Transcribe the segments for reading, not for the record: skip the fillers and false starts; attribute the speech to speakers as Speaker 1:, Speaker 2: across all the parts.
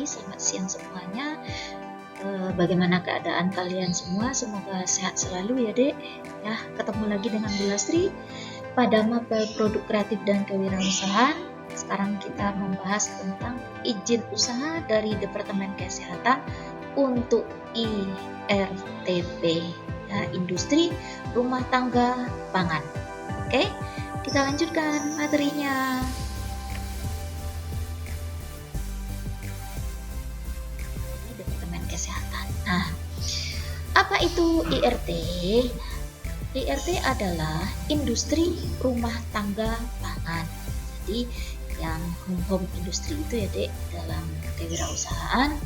Speaker 1: lagi. Selamat siang semuanya. Bagaimana keadaan kalian semua? Semoga sehat selalu ya dek. Ya, ketemu lagi dengan Bu Lastri pada mapel produk kreatif dan kewirausahaan. Sekarang kita membahas tentang izin usaha dari Departemen Kesehatan untuk IRTP, ya, Industri Rumah Tangga Pangan. Oke, kita lanjutkan materinya. Departemen Kesehatan. Nah, apa itu IRT? IRT adalah Industri Rumah Tangga Pangan. Jadi yang home industri itu ya dek, dalam kewirausahaan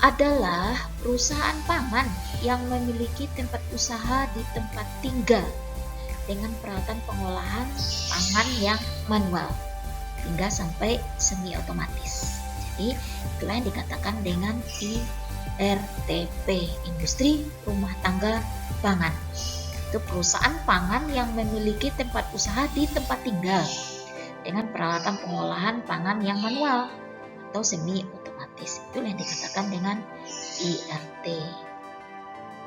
Speaker 1: adalah perusahaan pangan yang memiliki tempat usaha di tempat tinggal dengan peralatan pengolahan pangan yang manual hingga sampai semi otomatis. Jadi itulah yang dikatakan dengan IRTP, Industri Rumah Tangga Pangan. Itu perusahaan pangan yang memiliki tempat usaha di tempat tinggal dengan peralatan pengolahan pangan yang manual atau semi otomatis. Itu yang dikatakan dengan IRT.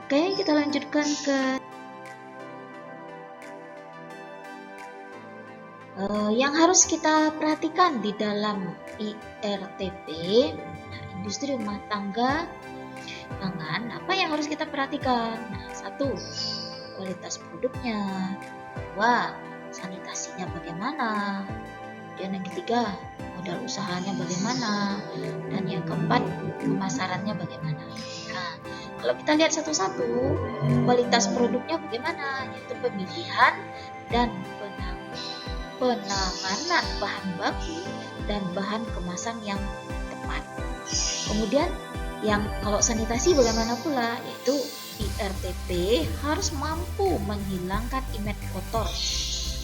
Speaker 1: Oke, kita lanjutkan ke yang harus kita perhatikan di dalam IRTP, Industri Rumah Tangga Pangan. Apa yang harus kita perhatikan? Nah, 1, kualitas produknya. 2, sanitasinya bagaimana. Dan yang ketiga, modal usahanya bagaimana. Dan yang keempat, pemasarannya bagaimana. Nah, kalau kita lihat satu-satu, kualitas produknya bagaimana, yaitu pemilihan dan penanganan bahan baku dan bahan kemasan yang tepat. Kemudian yang kalau sanitasi bagaimana pula, yaitu IRTP harus mampu menghilangkan image kotor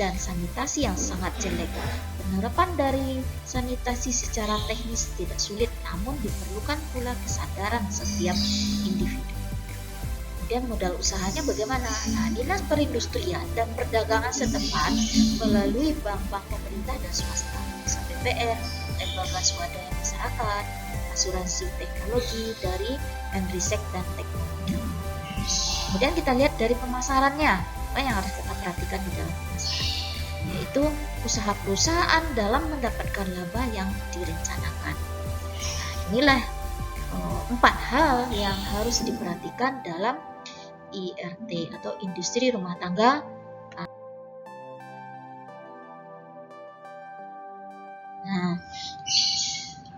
Speaker 1: dan sanitasi yang sangat jelek. Penerapan dari sanitasi secara teknis tidak sulit, namun diperlukan pula kesadaran setiap individu. Kemudian modal usahanya bagaimana? Nah, Dinas Perindustrian dan Perdagangan setempat melalui bank-bank pemerintah dan swasta, BPR, lembaga swadaya masyarakat, asuransi teknologi dari Menristek dan Teknologi. Kemudian kita lihat dari pemasarannya, apa yang harus kita perhatikan di dalam pemasaran, yaitu usaha perusahaan dalam mendapatkan laba yang direncanakan. Nah, inilah 4 hal yang harus diperhatikan dalam IRT atau Industri Rumah Tangga. Nah,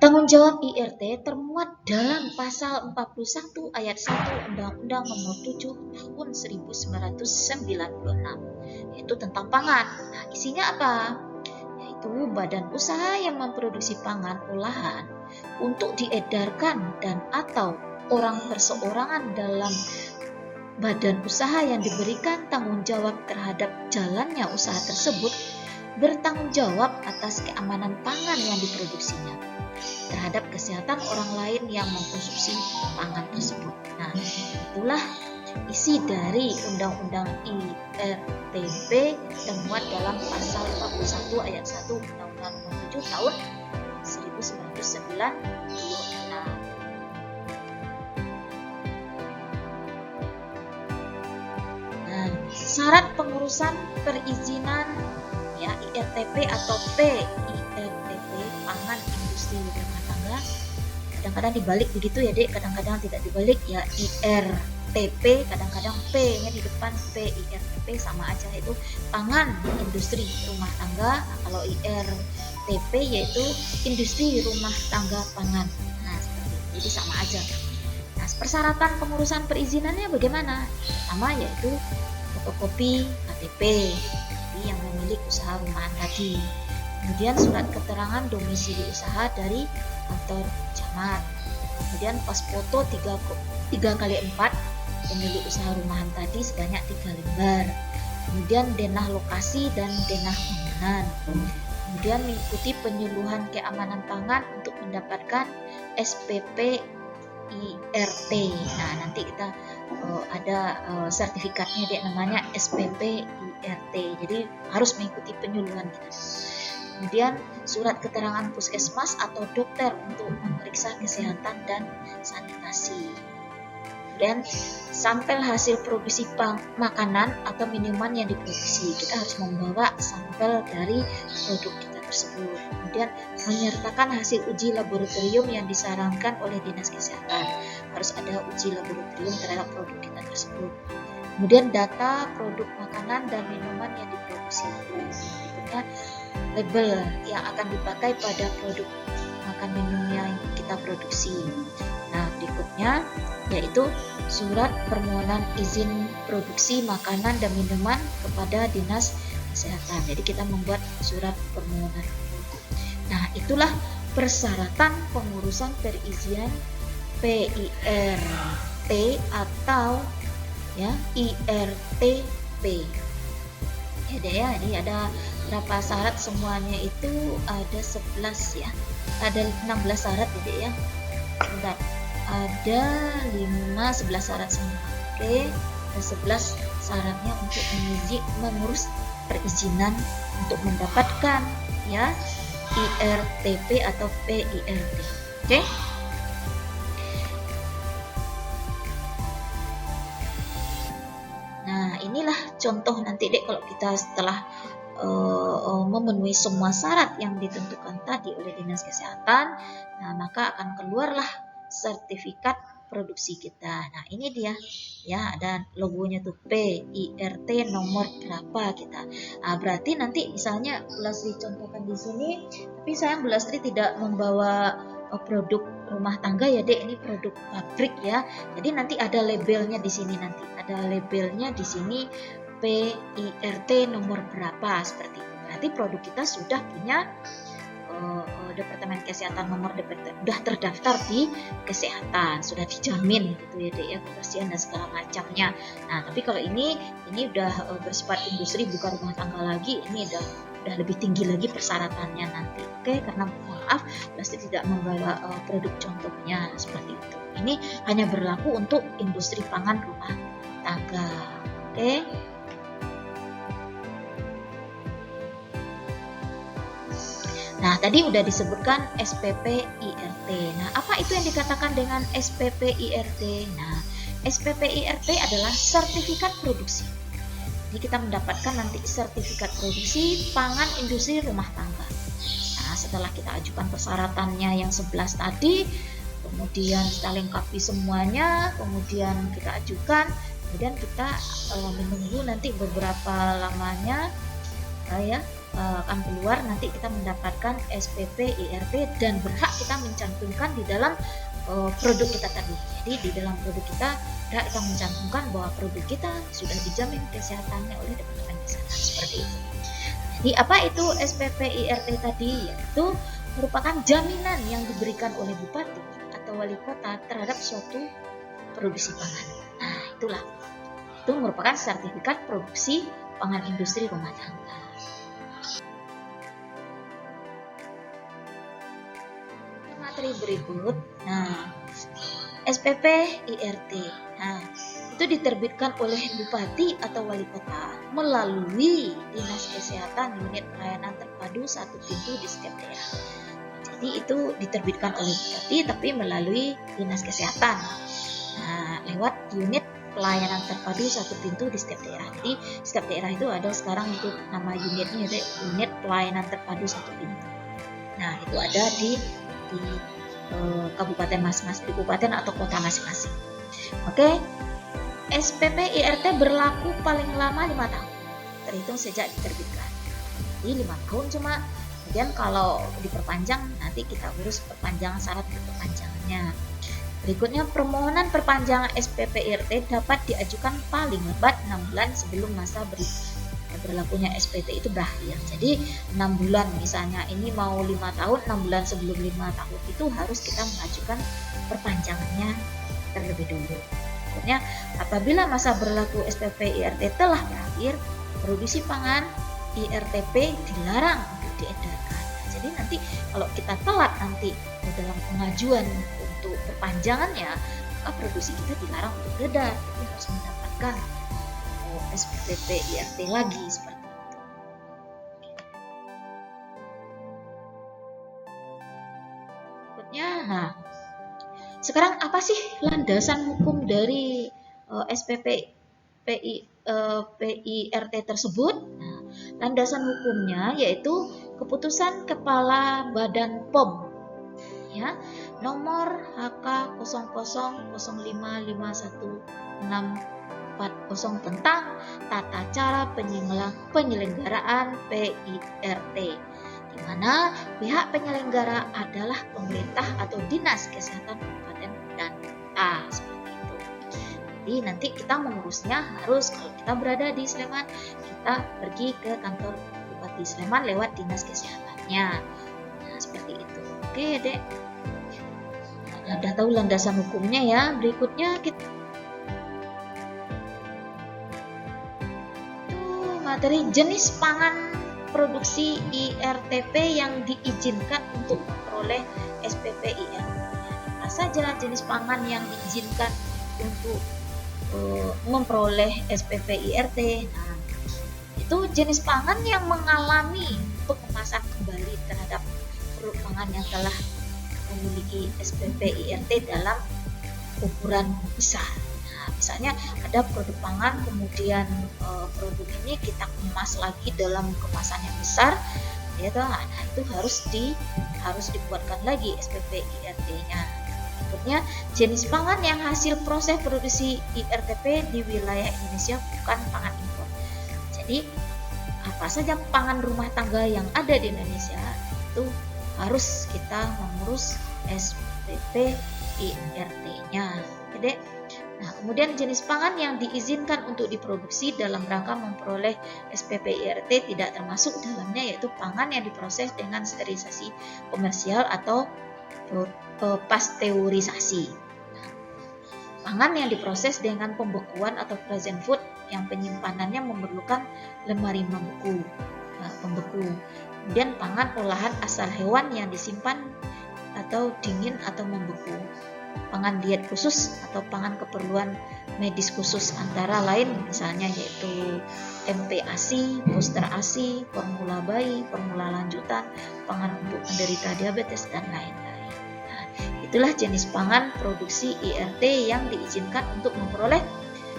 Speaker 1: tanggung jawab IRT termuat dalam pasal 41 ayat 1 Undang-Undang Nomor 7 Tahun 1996, yaitu tentang pangan. Nah, isinya apa? Yaitu badan usaha yang memproduksi pangan olahan untuk diedarkan dan atau orang perseorangan dalam badan usaha yang diberikan tanggung jawab terhadap jalannya usaha tersebut bertanggung jawab atas keamanan pangan yang diproduksinya terhadap kesehatan orang lain yang mengkonsumsi pangan tersebut. Nah, itulah isi dari Undang-Undang IRTP termuat dalam pasal 41 ayat 1 Undang-Undang Nomor 7 Tahun 1996. Syarat pengurusan perizinan ya IRTP atau PIRTP pangan industri rumah tangga, kadang-kadang dibalik begitu ya dek, kadang-kadang tidak dibalik ya, IRTP kadang-kadang P-nya di depan, PIRTP sama aja, itu pangan industri rumah tangga. Nah, kalau IRTP yaitu industri rumah tangga pangan. Nah, seperti itu, jadi sama aja. Nah, persyaratan pengurusan perizinannya bagaimana? Pertama yaitu fotokopi KTP yang memiliki usaha rumahan tadi. Kemudian surat keterangan domisili usaha dari kantor camat. Kemudian pas foto 3x4 pemilik usaha rumahan tadi sebanyak 3 lembar. Kemudian denah lokasi dan denah bangunan. Kemudian mengikuti penyuluhan keamanan pangan untuk mendapatkan SPP IRT. Nah, nanti kita ada sertifikatnya, dia namanya SPP IRT. Jadi harus mengikuti penyuluhan kita. kemudian surat keterangan puskesmas atau dokter untuk memeriksa kesehatan dan sanitasi. Dan sampel hasil produksi makanan atau minuman yang diproduksi. Kita harus membawa sampel dari produk kita tersebut. Kemudian menyertakan hasil uji laboratorium yang disarankan oleh Dinas Kesehatan. Harus ada uji laboratorium terhadap produk kita tersebut. Kemudian data produk makanan dan minuman yang diproduksi. Berikutnya label yang akan dipakai pada produk makan minum yang kita produksi. Nah, berikutnya yaitu surat permohonan izin produksi makanan dan minuman kepada Dinas Kesehatan. Jadi kita membuat surat permohonan. Nah, itulah persyaratan pengurusan perizinan PIRT atau ya IRTP. Ya deh ya, ini ada berapa syarat, semuanya itu ada 11 ya. Ada 16 syarat ya deh ya. Bentar. Ada 11 syarat semua. Oke, ada 11 syaratnya untuk mengurus perizinan untuk mendapatkan ya IRTP atau PIRT. Oke. Nah, inilah contoh nanti dek kalau kita setelah memenuhi semua syarat yang ditentukan tadi oleh Dinas Kesehatan, nah maka akan keluarlah sertifikat produksi kita. Nah, ini dia ya, ada logonya tuh PIRT nomor berapa kita. Nah, berarti nanti misalnya Bu Lasri contohkan di sini, tapi saya Bu Lasri tidak membawa produk rumah tangga ya dek, ini produk pabrik ya. Jadi nanti ada labelnya di sini, nanti ada labelnya di sini PIRT nomor berapa, seperti itu. Berarti produk kita sudah punya Departemen Kesehatan nomor sudah terdaftar di kesehatan, sudah dijamin gitu ya dek ya, kebersihan dan segala macamnya. Nah, tapi kalau ini udah bersifat industri, bukan rumah tangga lagi, ini udah lebih tinggi lagi persyaratannya nanti. Oke, karena maaf pasti tidak membawa produk contohnya seperti itu. Ini hanya berlaku untuk industri pangan rumah tangga. Oke. Nah, tadi udah disebutkan SPP IRT. Nah, apa itu yang dikatakan dengan SPP IRT? Nah, SPP IRT adalah sertifikat produksi. Jadi kita mendapatkan nanti sertifikat produksi pangan industri rumah tangga. Nah, setelah kita ajukan persyaratannya yang 11 tadi, kemudian kita lengkapi semuanya, kemudian kita ajukan, kemudian kita menunggu nanti beberapa lamanya akan keluar, nanti kita mendapatkan SPP IRT dan berhak kita mencantumkan di dalam produk kita tadi. Jadi di dalam produk kita berhak kita mencantumkan bahwa produk kita sudah dijamin kesehatannya oleh Departemen Kesehatan, seperti itu. Jadi apa itu SPP IRT tadi? Yaitu merupakan jaminan yang diberikan oleh bupati atau wali kota terhadap suatu produksi pangan. Nah, itulah. Itu merupakan sertifikat produksi pangan industri rumah tangga. Materi berikut. Nah, SPP IRT. Nah, itu diterbitkan oleh bupati atau wali kota melalui Dinas Kesehatan unit pelayanan terpadu satu pintu di setiap daerah. Jadi itu diterbitkan oleh bupati tapi melalui Dinas Kesehatan. Nah, lewat unit pelayanan terpadu satu pintu di setiap daerah. Jadi setiap daerah itu ada sekarang itu nama unitnya, unit pelayanan terpadu satu pintu. Nah, itu ada di kabupaten masing-masing, di kabupaten atau kota masing-masing. Oke. SPP IRT berlaku paling lama 5 tahun terhitung sejak diterbitkan. Jadi 5 tahun cuma, kemudian kalau diperpanjang nanti kita urus perpanjangan syarat perpanjangannya. Berikutnya, permohonan perpanjangan SPP IRT dapat diajukan paling lambat 6 bulan sebelum masa berlakunya SPT itu berakhir. Jadi 6 bulan misalnya, ini mau 5 tahun, 6 bulan sebelum 5 tahun itu harus kita mengajukan perpanjangannya terlebih dulu. Berikutnya, apabila masa berlaku SPP IRT telah berakhir, produksi pangan IRTP dilarang untuk diedarkan. Jadi nanti kalau kita telat nanti dalam pengajuan untuk perpanjangannya, maka produksi kita dilarang untuk beredar. Jadi harus mendapatkan SPP IRT lagi seperti itu. berikutnya. Nah, sekarang apa sih landasan hukum dari SPP PIRT tersebut? Nah, landasan hukumnya yaitu keputusan Kepala Badan POM ya, nomor HK 00055160 tentang tata cara penyelenggaraan PIRT, di mana pihak penyelenggara adalah pemerintah atau Dinas Kesehatan Kabupaten dan Kota, seperti itu. Jadi nanti kita mengurusnya harus, kalau kita berada di Sleman, kita pergi ke kantor Bupati Sleman lewat Dinas Kesehatannya. Nah, seperti itu. Oke, Dek. Nah, udah tahu landasan hukumnya ya. Berikutnya kita materi jenis pangan produksi IRTP yang diizinkan untuk memperoleh SPP IRT. Apa saja jenis pangan yang diizinkan untuk memperoleh SPP IRT? Nah, itu jenis pangan yang mengalami pengemasan kembali terhadap produk pangan yang telah memiliki SPP IRT dalam ukuran besar. Misalnya ada produk pangan, kemudian produk ini kita kemas lagi dalam kemasan yang besar, ya toh. Nah, itu harus dibuatkan lagi SPP IRT-nya. Berikutnya, jenis pangan yang hasil proses produksi IRTP di wilayah Indonesia bukan pangan impor. Jadi apa saja pangan rumah tangga yang ada di Indonesia itu harus kita mengurus SPP IRT-nya. Oke, nah, kemudian jenis pangan yang diizinkan untuk diproduksi dalam rangka memperoleh SPP IRT tidak termasuk dalamnya, yaitu pangan yang diproses dengan sterilisasi komersial atau pasteurisasi. Pangan yang diproses dengan pembekuan atau frozen food yang penyimpanannya memerlukan lemari membeku, pembeku. Kemudian pangan olahan asal hewan yang disimpan atau dingin atau membeku. Pangan diet khusus atau pangan keperluan medis khusus antara lain misalnya yaitu MPASI, booster ASI, formula bayi, formula lanjutan, pangan untuk penderita diabetes dan lain-lain. Nah, itulah jenis pangan produksi IRT yang diizinkan untuk memperoleh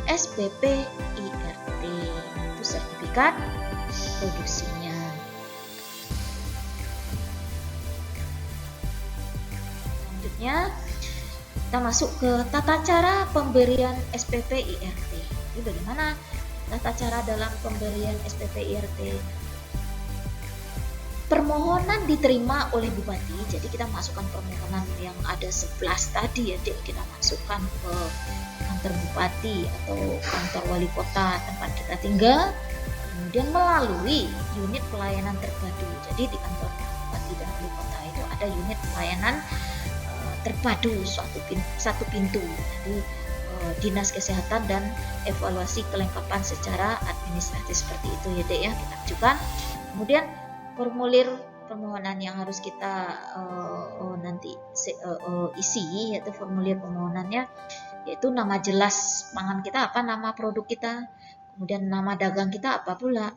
Speaker 1: SPP IRT. Itu sertifikat produksinya. Selanjutnya kita masuk ke tata cara pemberian SPP IRT. Jadi bagaimana tata cara dalam pemberian SPP IRT? Permohonan diterima oleh Bupati. Jadi kita masukkan permohonan yang ada 11 tadi ya, kita masukkan ke kantor Bupati atau kantor Wali Kota tempat kita tinggal. Kemudian melalui unit pelayanan terpadu. Jadi di kantor Bupati dan Wali Kota itu ada unit pelayanan terpadu satu pintu. Jadi Dinas Kesehatan dan evaluasi kelengkapan secara administratif seperti itu ya Dek ya, kita ajukan. Kemudian formulir permohonan yang harus kita nanti isi, yaitu formulir permohonannya yaitu nama jelas pangan kita apa, nama produk kita, kemudian nama dagang kita apa pula,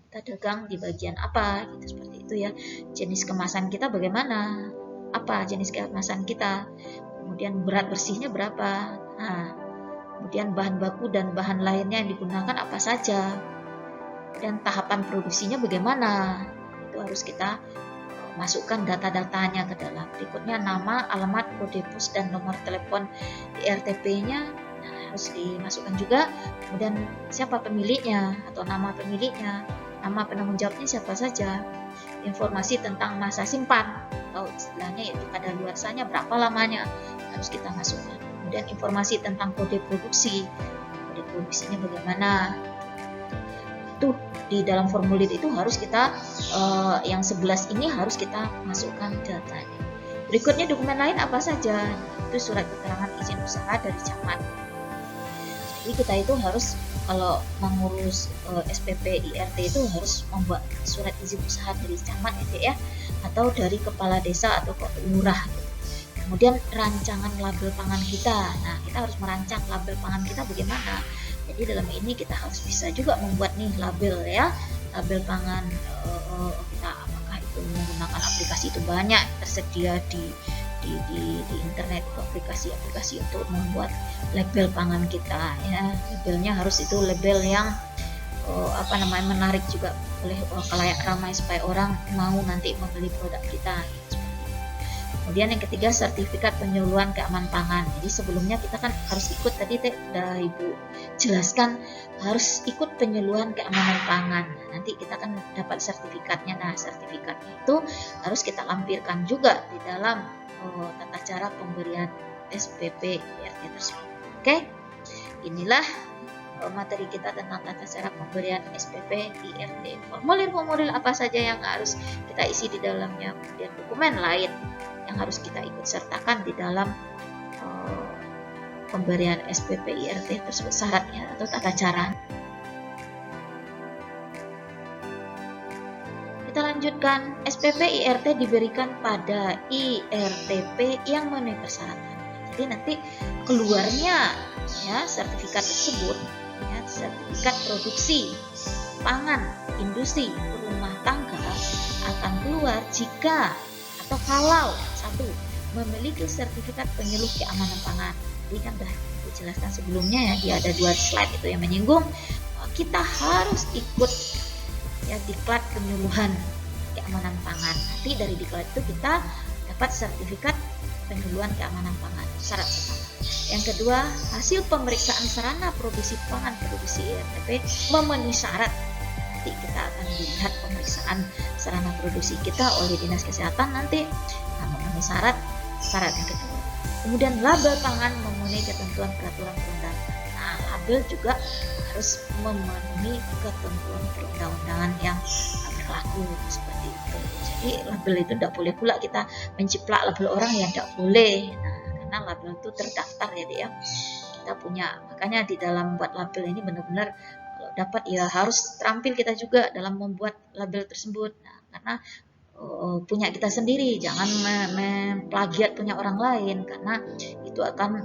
Speaker 1: kita dagang di bagian apa gitu, seperti itu ya. Jenis kemasan kita bagaimana, apa jenis kemasan kita, kemudian berat bersihnya berapa, nah, kemudian bahan baku dan bahan lainnya yang digunakan apa saja, dan tahapan produksinya bagaimana, itu harus kita masukkan data-datanya ke dalam. Berikutnya nama, alamat, kode pos dan nomor telepon IRTP-nya harus dimasukkan juga. Kemudian siapa pemiliknya atau nama pemiliknya, nama penanggung jawabnya siapa saja, informasi tentang masa simpan atau istilahnya yaitu kadaluarsanya berapa lamanya harus kita masukkan. Kemudian informasi tentang kode produksinya bagaimana, itu di dalam formulir itu harus kita yang 11 ini harus kita masukkan datanya. Berikutnya dokumen lain apa saja, itu surat keterangan izin usaha dari camat. Jadi kita itu harus kalau mengurus SPP IRT itu harus membuat surat izin usaha dari camat ya, atau dari kepala desa atau lurah gitu. Kemudian rancangan label pangan kita. Nah, kita harus merancang label pangan kita bagaimana. Jadi dalam ini kita harus bisa juga membuat nih label ya, label pangan kita apakah itu menggunakan aplikasi, itu banyak tersedia di di internet itu aplikasi-aplikasi untuk membuat label pangan kita ya. Labelnya harus itu label yang menarik juga oleh khalayak ramai supaya orang mau nanti membeli produk kita. Kemudian yang ketiga, sertifikat penyuluhan keamanan pangan. Jadi sebelumnya kita kan harus ikut, tadi udah Ibu jelaskan, harus ikut penyuluhan keamanan pangan. Nanti kita kan dapat sertifikatnya. Nah, sertifikatnya itu harus kita lampirkan juga di dalam tata cara pemberian SPP IRT tersebut. Oke, inilah materi kita tentang tata cara pemberian SPP IRT. Formulir-formulir apa saja yang harus kita isi di dalamnya, kemudian dokumen lain yang harus kita ikut sertakan di dalam pemberian SPP IRT tersebut, syaratnya atau tata cara. Kita lanjutkan. SPP IRT diberikan pada IRTP yang memenuhi persyaratan. Jadi nanti keluarnya ya sertifikat tersebut, ya, sertifikat produksi pangan industri rumah tangga akan keluar jika atau kalau satu, memiliki sertifikat penyuluh keamanan pangan. Jadi kan sudah dijelaskan sebelumnya ya, dia ada 2 slide itu yang menyinggung kita harus ikut ya diklat penyuluhan keamanan pangan. Nanti dari diklat itu kita dapat sertifikat penyuluhan keamanan pangan, syarat pertama. Yang kedua, hasil pemeriksaan sarana produksi pangan produksi IRTP memenuhi syarat. Nanti kita akan dilihat pemeriksaan sarana produksi kita oleh Dinas Kesehatan nanti memenuhi syarat yang kedua. Kemudian label pangan memenuhi ketentuan peraturan perundang-undangan. Nah, label juga harus memenuhi ketentuan perundang-undangan yang berlaku seperti itu. Jadi label itu tidak boleh pula kita menciplak label orang yang tidak boleh. Nah, karena label itu terdaftar ya dia. Kita punya, makanya di dalam buat label ini benar-benar kalau dapat ya harus terampil kita juga dalam membuat label tersebut. Nah, karena punya kita sendiri, jangan memplagiat punya orang lain karena itu akan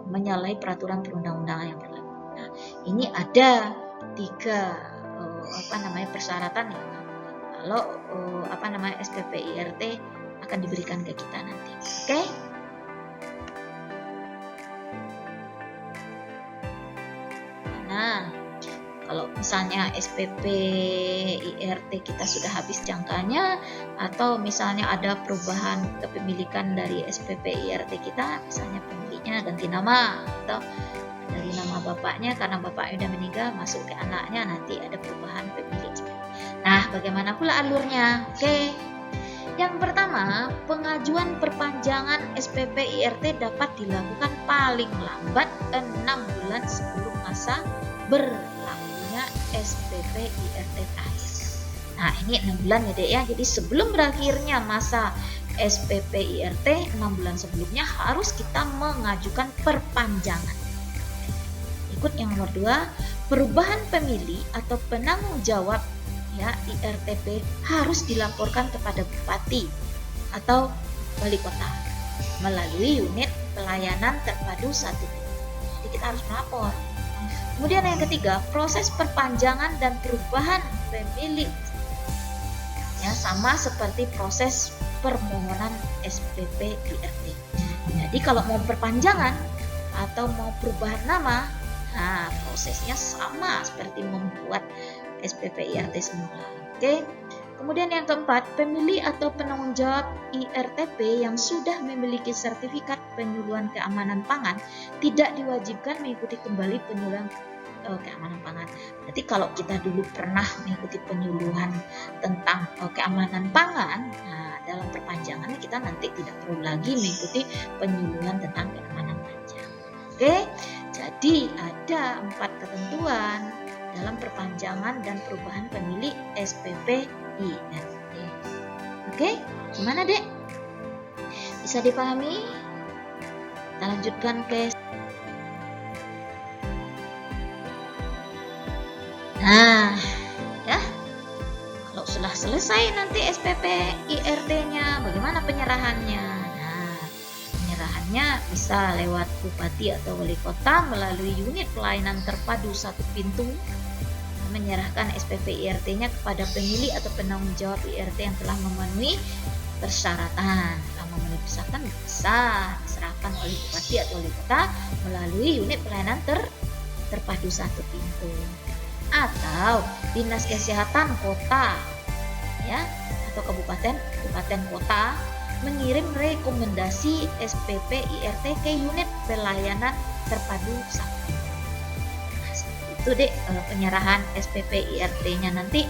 Speaker 1: menyalahi peraturan perundang-undangan yang berlaku. Nah, ini ada 3 persyaratan ya kalau SPP IRT akan diberikan ke kita nanti. Oke? Nah, kalau misalnya SPP IRT kita sudah habis jangkanya atau misalnya ada perubahan kepemilikan dari SPP IRT kita, misalnya pemiliknya ganti nama atau dari nama bapaknya karena bapaknya sudah meninggal masuk ke anaknya, nanti ada perubahan pemilik. Nah, bagaimana pula alurnya? Oke. Yang pertama, pengajuan perpanjangan SPP IRT dapat dilakukan paling lambat 6 bulan sebelum masa berlakunya SPP IRT terakhir. Nah, ini 6 bulan ya Dek ya. Jadi sebelum berakhirnya masa SPP IRT, 6 bulan sebelumnya harus kita mengajukan perpanjangan. Ikut yang nomor 2, perubahan pemilih atau penanggung jawab ya IRTP harus dilaporkan kepada bupati atau wali kota melalui unit pelayanan terpadu 1. Jadi kita harus melapor. Kemudian yang ketiga, proses perpanjangan dan perubahan pemilik ya sama seperti proses permohonan SPP IRT. Jadi kalau mau perpanjangan atau mau perubahan nama, nah prosesnya sama seperti membuat SPP IRT semula. Oke. Kemudian yang keempat, pemilih atau penanggung jawab IRTP yang sudah memiliki sertifikat penyuluhan keamanan pangan tidak diwajibkan mengikuti kembali penyuluhan keamanan pangan. Berarti kalau kita dulu pernah mengikuti penyuluhan tentang keamanan pangan, nah dalam perpanjangan kita nanti tidak perlu lagi mengikuti penyuluhan tentang keamanan pangan. Oke. Jadi ada 4 ketentuan dalam perpanjangan dan perubahan pemilik SPP IRT. Oke, gimana Dek? Bisa dipahami? Kita lanjutkan ke nah, ya. Kalau sudah selesai nanti SPP IRT-nya, bagaimana penyerahannya? Nah, penyerahannya bisa lewat bupati atau wali kota melalui unit pelayanan terpadu 1 pintu, menyerahkan SPP IRT-nya kepada pemilih atau penanggung jawab IRT yang telah memenuhi persyaratan. Telah misalkan bisa diserahkan oleh bupati atau wali kota melalui unit pelayanan terpadu satu pintu, atau dinas kesehatan kota ya atau kabupaten kota mengirim rekomendasi SPP IRT ke unit pelayanan terpadu satu pintu. Nah, seperti itu deh penyerahan SPP IRT-nya nanti.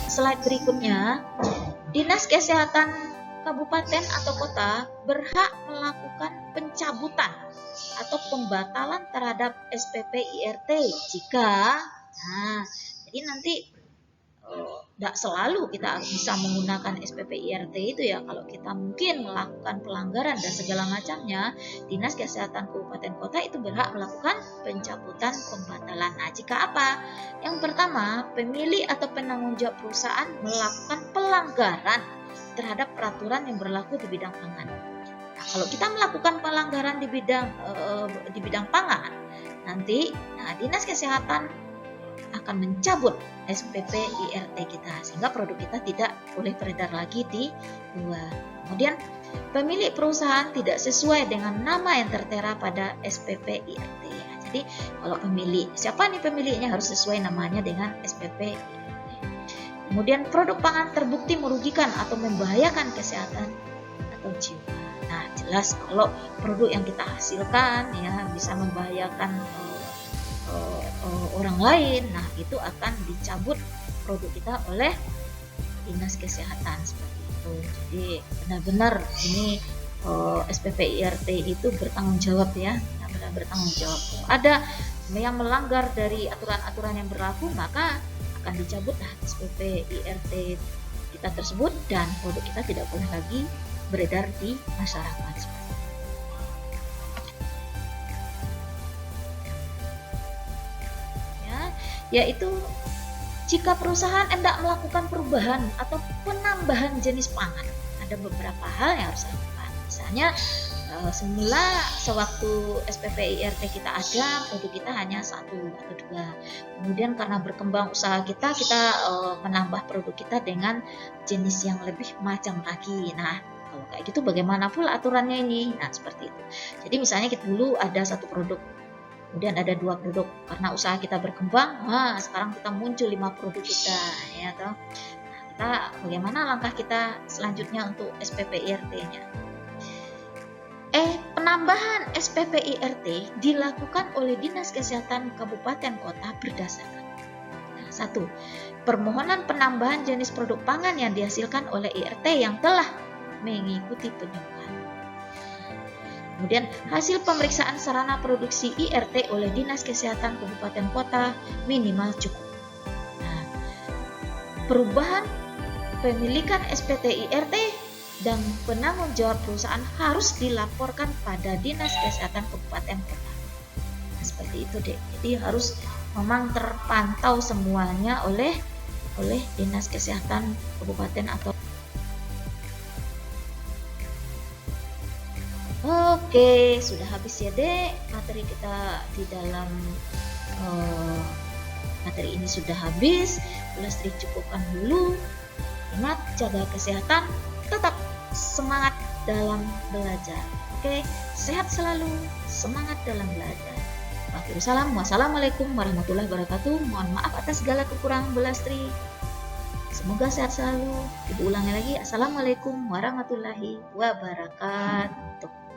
Speaker 1: Slide berikutnya, dinas kesehatan kabupaten atau kota berhak melakukan pencabutan atau pembatalan terhadap SPP IRT jika, jadi nanti tidak selalu kita bisa menggunakan SPP IRT itu ya. Kalau kita mungkin melakukan pelanggaran dan segala macamnya, dinas kesehatan kabupaten kota itu berhak melakukan pencabutan pembatalan. Nah, jika apa? Yang pertama, pemilik atau penanggung jawab perusahaan melakukan pelanggaran terhadap peraturan yang berlaku di bidang pangan. Nah, kalau kita melakukan pelanggaran di bidang pangan, nanti dinas kesehatan akan mencabut SPP IRT kita sehingga produk kita tidak boleh beredar lagi di luar. Kemudian pemilik perusahaan tidak sesuai dengan nama yang tertera pada SPP IRT. Jadi kalau pemilik, siapa nih pemiliknya, harus sesuai namanya dengan SPP IRT. Kemudian produk pangan terbukti merugikan atau membahayakan kesehatan atau jiwa. Nah, jelas kalau produk yang kita hasilkan ya bisa membahayakan orang lain, nah itu akan dicabut produk kita oleh dinas kesehatan seperti itu. Jadi benar-benar ini SPP IRT itu bertanggung jawab ya, benar-benar bertanggung jawab. Ada yang melanggar dari aturan-aturan yang berlaku, maka akan dicabut SPP IRT kita tersebut dan produk kita tidak boleh lagi beredar di masyarakat. Yaitu jika perusahaan hendak melakukan perubahan atau penambahan jenis pangan, ada beberapa hal yang harus dilakukan. Misalnya semula sewaktu SPP IRT kita ada, produk kita hanya 1 atau 2. Kemudian karena berkembang usaha kita menambah produk kita dengan jenis yang lebih macam lagi. Nah, kalau kayak gitu bagaimana pula aturannya ini? Nah, seperti itu. Jadi misalnya kita dulu ada 1 produk, kemudian ada 2 produk, karena usaha kita berkembang, sekarang kita muncul 5 produk kita, ya toh. Nah, kita bagaimana langkah kita selanjutnya untuk SPP IRT-nya? Penambahan SPP IRT dilakukan oleh Dinas Kesehatan Kabupaten Kota berdasarkan 1. Permohonan penambahan jenis produk pangan yang dihasilkan oleh IRT yang telah mengikuti penyuluhan. Kemudian hasil pemeriksaan sarana produksi IRT oleh Dinas Kesehatan Kabupaten Kota minimal cukup. Nah, perubahan pemilikan SPT IRT dan penanggung jawab perusahaan harus dilaporkan pada Dinas Kesehatan Kabupaten Kota. Nah, seperti itu deh. Jadi harus memang terpantau semuanya oleh Dinas Kesehatan Kabupaten atau Oke, sudah habis ya dek materi kita di dalam materi ini sudah habis. Lestri cukupkan dulu. Ingat, jaga kesehatan, tetap semangat dalam belajar. Oke, sehat selalu, semangat dalam belajar. Wassalamualaikum warahmatullahi wabarakatuh. Mohon maaf atas segala kekurangan Lestri. Semoga sehat selalu. Ibu ulangi lagi. Assalamualaikum warahmatullahi wabarakatuh.